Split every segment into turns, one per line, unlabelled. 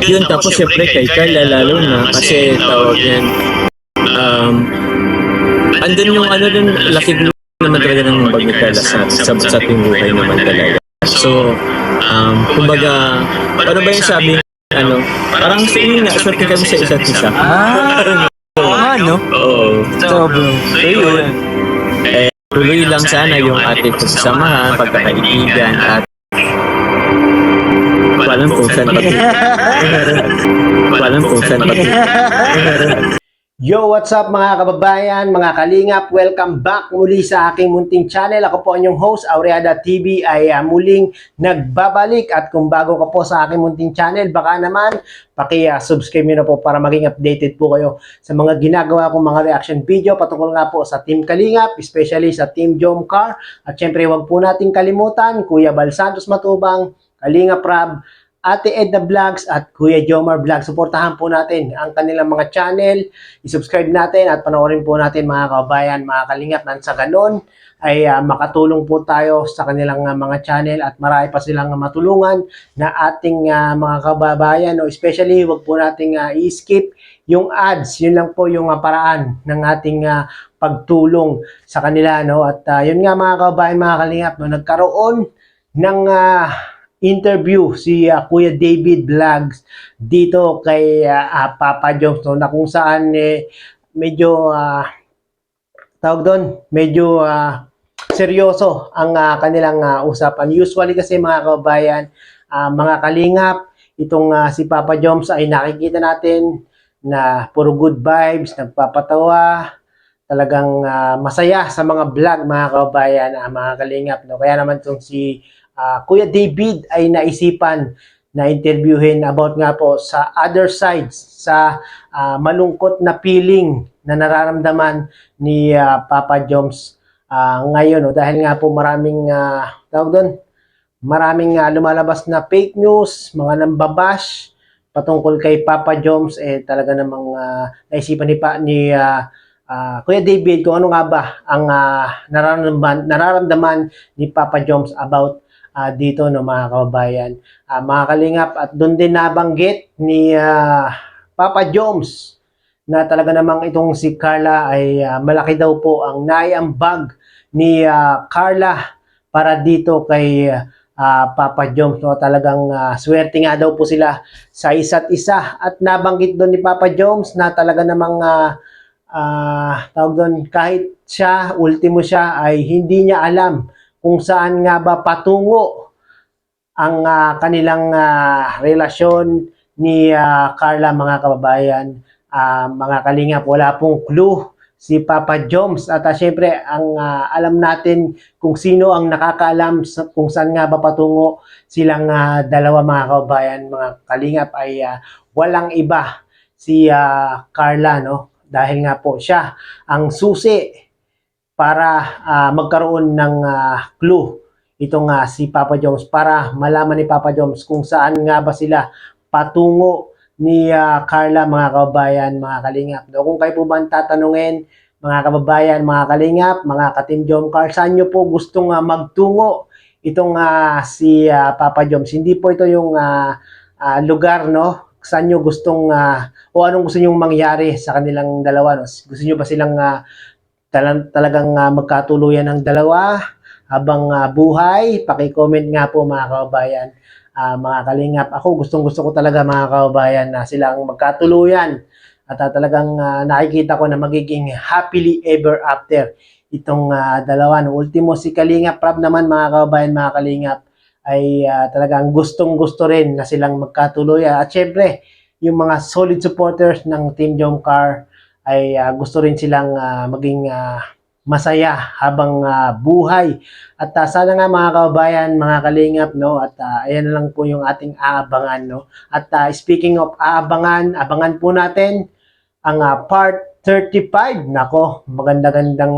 Yun, tapos syempre kay Carla lalo na kasi tawag yan. Andun yung ano dun, laki din naman talaga ng bag ni Carla sa ating buhay naman talaga. So, kumbaga, ano ba yung sabi, parang yun nga, swerte kami sa isa't isa.
No?
Oo.
So, bro.
So yun, tuloy lang sana yung ating pagsasamahan, pagkakaibigan, at walang kung saan pati.
Yo, what's up mga kababayan, mga kalingap? Welcome back muli sa aking munting channel. Ako po ang inyong host, Aureada TV ay muling nagbabalik. At kung bago ka po sa aking munting channel, baka naman paki-subscribe nyo na po para maging updated po kayo sa mga ginagawa kong mga reaction video patungkol nga po sa Team Kalingap, especially sa Team Jomcar. At syempre, huwag po nating kalimutan, Kuya Bal Santos Matubang, Kalingap Rab, Ate Edna Vlogs at Kuya Jomar Vlogs. Suportahan po natin ang kanilang mga channel. I-subscribe natin at panoorin po natin mga kababayan, mga kalingap. Nang sa ganon ay makatulong po tayo sa kanilang mga channel at marami pa silang matulungan na ating mga kababayan. No? Especially, wag po nating i-skip yung ads. Yun lang po yung paraan ng ating pagtulong sa kanila. No? At yun nga mga kababayan, mga kalingap, no? Nagkaroon ng interview si Kuya David Vlogs dito kay Papa Joms, no, na kung saan medyo tawag doon, medyo seryoso ang kanilang usapan. Usually kasi mga kababayan, mga kalingap, itong si Papa Joms ay nakikita natin na puro good vibes, nagpapatawa, talagang masaya sa mga vlog mga kababayan, mga kalingap. No? Kaya naman itong si Kuya David ay naisipan na interviewin about nga po sa other sides, sa malungkot na feeling na nararamdaman ni Papa Joms ngayon. No? Dahil nga po maraming, tawag doon, maraming lumalabas na fake news, mga nambabash patungkol kay Papa Joms. Talaga namang naisipan ni Kuya David kung ano nga ba ang nararamdaman ni Papa Joms about dito, no, mga kababayan, mga kalingap. At doon din nabanggit ni Papa Joms na talaga namang itong si Carla ay malaki daw po ang naiambag ni Carla para dito kay Papa Joms. No? Talagang swerte nga daw po sila sa isa't isa. At nabanggit doon ni Papa Joms na talaga namang tawag doon, kahit siya, ultimo siya, ay hindi niya alam kung saan nga ba patungo ang kanilang relasyon ni Carla, mga kababayan, mga kalingap. Wala pong clue si Papa Joms. At syempre, ang alam natin kung sino ang nakakaalam kung saan nga ba patungo silang dalawa, mga kababayan, mga kalingap, ay walang iba si Carla, no? Dahil nga po siya ang susi para magkaroon ng clue itong si Papa Joms, para malaman ni Papa Joms kung saan nga ba sila patungo ni Carla, mga kababayan, mga kalingap. No, kung kayo po ba tatanungin, mga kababayan, mga kalingap, mga ka-Team Jomcar, saan nyo po gustong magtungo itong si Papa Joms? Hindi po ito yung lugar, no? Saan nyo gustong o anong gusto nyo mangyari sa kanilang dalawa, no? Gusto nyo ba silang talagang magkatuluyan ng dalawa habang buhay? Paki-comment nga po, mga kababayan, mga kalingap. Ako, gustong-gusto ko talaga, mga kababayan, na silang magkatuluyan at talagang nakikita ko na magiging happily ever after itong dalawa. No? Ultimo si Kalingap Rab naman, mga kababayan, mga kalingap, ay talagang gustong-gusto rin na silang magkatuluyan. At syempre, yung mga solid supporters ng Team Jomcar ay gusto rin silang maging masaya habang buhay. At sana nga, mga kababayan, mga kalingap, no? At ayan na lang po yung ating aabangan, no? At speaking of aabangan, abangan po natin ang part 35. Nako, maganda-gandang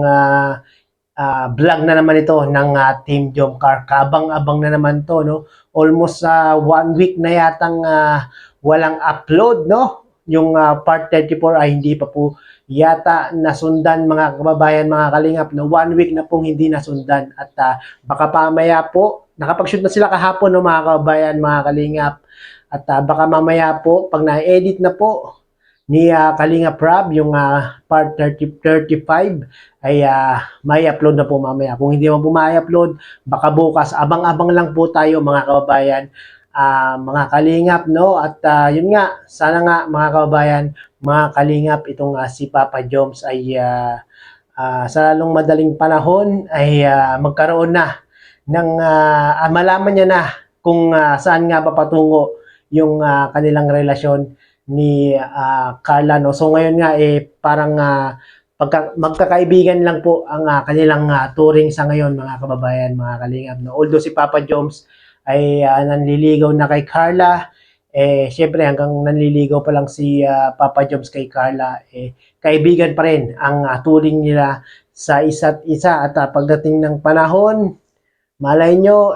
vlog na naman ito ng Team Jomcar. Kabang-abang na naman to, no? Almost 1 week na yatang walang upload, no? Yung part 34 ay hindi pa po yata nasundan, mga kababayan, mga kalingap, no? 1 week na pong hindi nasundan. At baka pamaya po, nakapag-shoot na sila kahapon, no, mga kababayan, mga kalingap. At baka mamaya po, pag na-edit na po ni Kalinga Prab, yung part 35, ay may upload na po mamaya. Kung hindi man po may-upload, baka bukas, abang-abang lang po tayo mga kababayan, mga kalingap, no? At yun nga, sana nga mga kababayan, mga kalingap, itong si Papa Joms ay sa lalong madaling panahon ay magkaroon na ng malaman niya na kung saan nga ba patungo yung kanilang relasyon ni Carla, no? So ngayon nga parang magkakaibigan lang po ang kanilang touring sa ngayon mga kababayan, mga kalingap, no? Although si Papa Joms ay nanliligaw na kay Carla, syempre hanggang nanliligaw pa lang si Papa Joms kay Carla, kaibigan pa rin ang touring nila sa isa't isa. At pagdating ng panahon, malay nyo,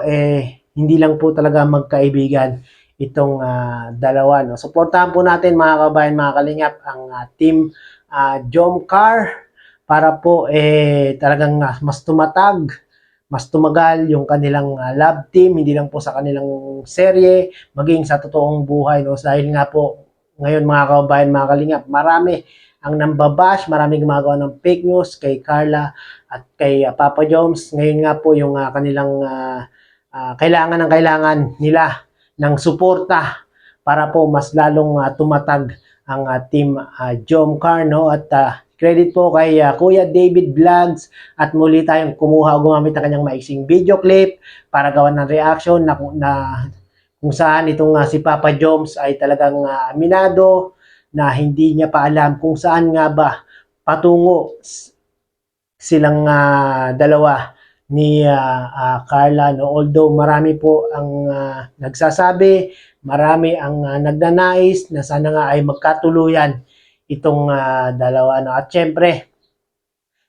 hindi lang po talaga magkaibigan itong dalawa, no? Suportahan po natin mga kabayan, mga kalingap, ang team Jomcar para po talagang mas tumatag, mas tumagal yung kanilang love team, hindi lang po sa kanilang serye, maging sa totoong buhay, no? Dahil nga po ngayon mga kabayan, mga kalingap, marami ang nambabash, marami gumagawa ng fake news kay Carla at kay Papa Joms. Ngayon nga po yung kanilang kailangan nila ng suporta para po mas lalong tumatag ang team Jomcar, no? At credit po kay Kuya David Vlogs at muli tayong gumamit ng kanyang maiksing video clip para gawa ng reaction na kung saan itong si Papa Joms ay talagang aminado na hindi niya pa alam kung saan nga ba patungo silang dalawa ni Carla, no? Although marami po ang nagsasabi, marami ang nagnanais na sana nga ay magkatuluyan itong dalawa, no? At syempre,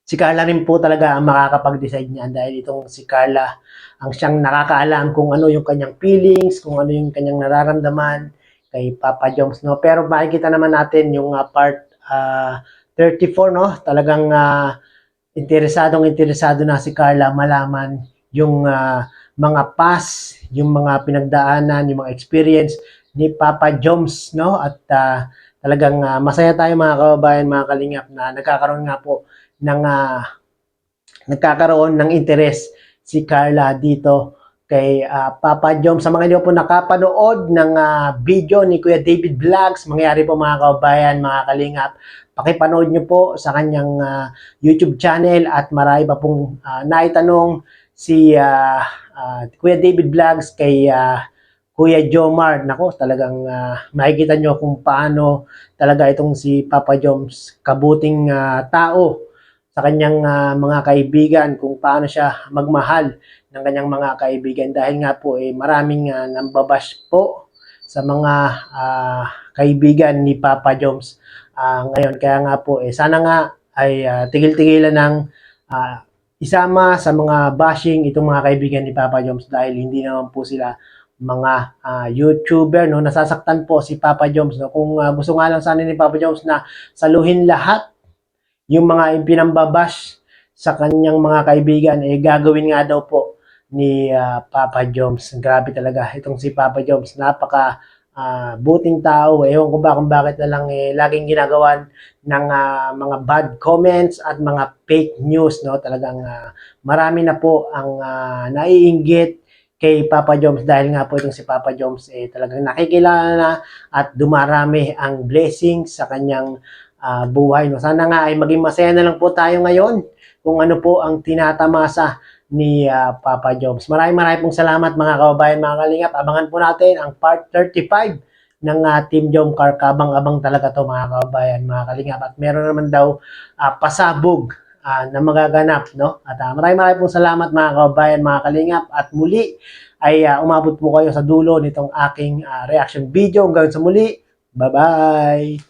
si Carla rin po talaga ang makakapag-decide niyan dahil itong si Carla ang siyang nakakaalam kung ano yung kanyang feelings, kung ano yung kanyang nararamdaman kay Papa Joms, no? Pero makikita naman natin yung part 34, no? Talagang interesado na si Carla malaman yung mga past, yung mga pinagdaanan, yung mga experience ni Papa Joms, no? At talagang masaya tayo mga kababayan, mga kalingap, na nagkakaroon ng interes si Carla dito kay Papa Joms. Sa mga hindi po nakapanood ng video ni Kuya David Vlogs, mangyari po mga kababayan, mga kalingap, pakipanood nyo po sa kanyang YouTube channel at marami pa pong naitanong si Kuya David Vlogs kay Kuya Jomar. Nako, talagang makikita nyo kung paano talaga itong si Papa Joms kabuting tao sa kanyang mga kaibigan, kung paano siya magmahal ng kanyang mga kaibigan, dahil nga po maraming nambabash po sa mga kaibigan ni Papa Joms ngayon. Kaya nga po sana nga ay tigil-tigilan ng isama sa mga bashing itong mga kaibigan ni Papa Joms, dahil hindi naman po sila mga YouTuber, no? Nasasaktan po si Papa Joms, no? Kung gusto nga lang sana ni Papa Joms na saluhin lahat yung mga impinambabash sa kanyang mga kaibigan, gagawin nga daw po ni Papa Joms. Grabe talaga itong si Papa Joms, napaka buting tao. Ewan ko ba kung bakit na lang laging ginagawan ng mga bad comments at mga fake news, no? Talagang marami na po ang naiinggit kay Papa Joms, dahil nga po itong si Papa Joms talagang nakikilala na at dumarami ang blessings sa kanyang buhay, no? Sana nga ay maging masaya na lang po tayo ngayon kung ano po ang tinatamasa ni Papa Joms. Maraming pong salamat mga kababayan, mga kalingap. Abangan po natin ang part 35 ng Team Jomcar. Kabang-abang talaga to mga kababayan, mga kalingap. At meron naman daw pasabog na magaganap, no? At maraming pong salamat mga kababayan, mga kalingap. At muli ay umabot po kayo sa dulo nitong aking reaction video. Hanggang sa muli, bye-bye!